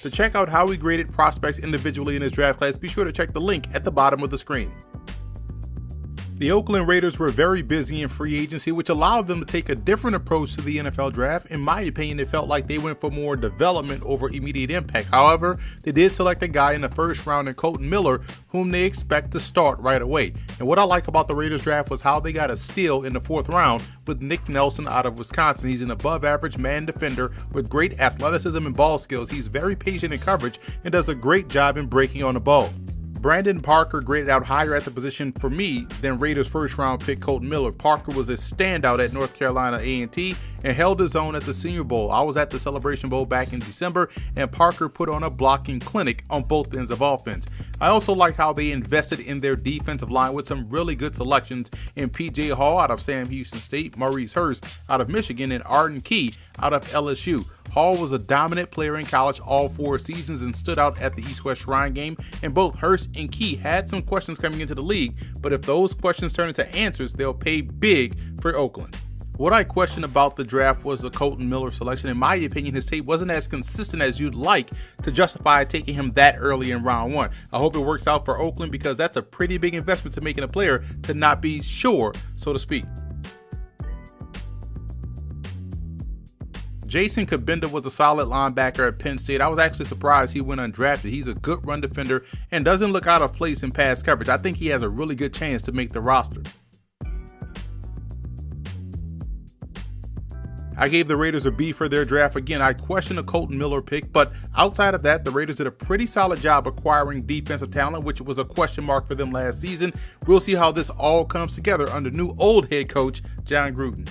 To check out how we graded prospects individually in this draft class, be sure to check the link at the bottom of the screen. The Oakland Raiders were very busy in free agency, which allowed them to take a different approach to the NFL draft. In my opinion, it felt like they went for more development over immediate impact. However, they did select a guy in the first round in Colton Miller, whom they expect to start right away. And what I like about the Raiders draft was how they got a steal in the 4th round with Nick Nelson out of Wisconsin. He's an above average man defender with great athleticism and ball skills. He's very patient in coverage and does a great job in breaking on the ball. Brandon Parker graded out higher at the position for me than Raiders first round pick Colton Miller. Parker was a standout at North Carolina A&T and held his own at the Senior Bowl. I was at the Celebration Bowl back in December, and Parker put on a blocking clinic on both ends of offense. I also like how they invested in their defensive line with some really good selections in P.J. Hall out of Sam Houston State, Maurice Hurst out of Michigan, and Arden Key out of LSU. Hall was a dominant player in college all 4 seasons and stood out at the East-West Shrine game, and both Hurst and Key had some questions coming into the league, but if those questions turn into answers, they'll pay big for Oakland. What I question about the draft was the Colton Miller selection. In my opinion, his tape wasn't as consistent as you'd like to justify taking him that early in round 1. I hope it works out for Oakland because that's a pretty big investment to making a player to not be sure, so to speak. Jason Kabinda was a solid linebacker at Penn State. I was actually surprised he went undrafted. He's a good run defender and doesn't look out of place in pass coverage. I think he has a really good chance to make the roster. I gave the Raiders a B for their draft. Again, I question the Colton Miller pick, but outside of that, the Raiders did a pretty solid job acquiring defensive talent, which was a question mark for them last season. We'll see how this all comes together under new old head coach John Gruden.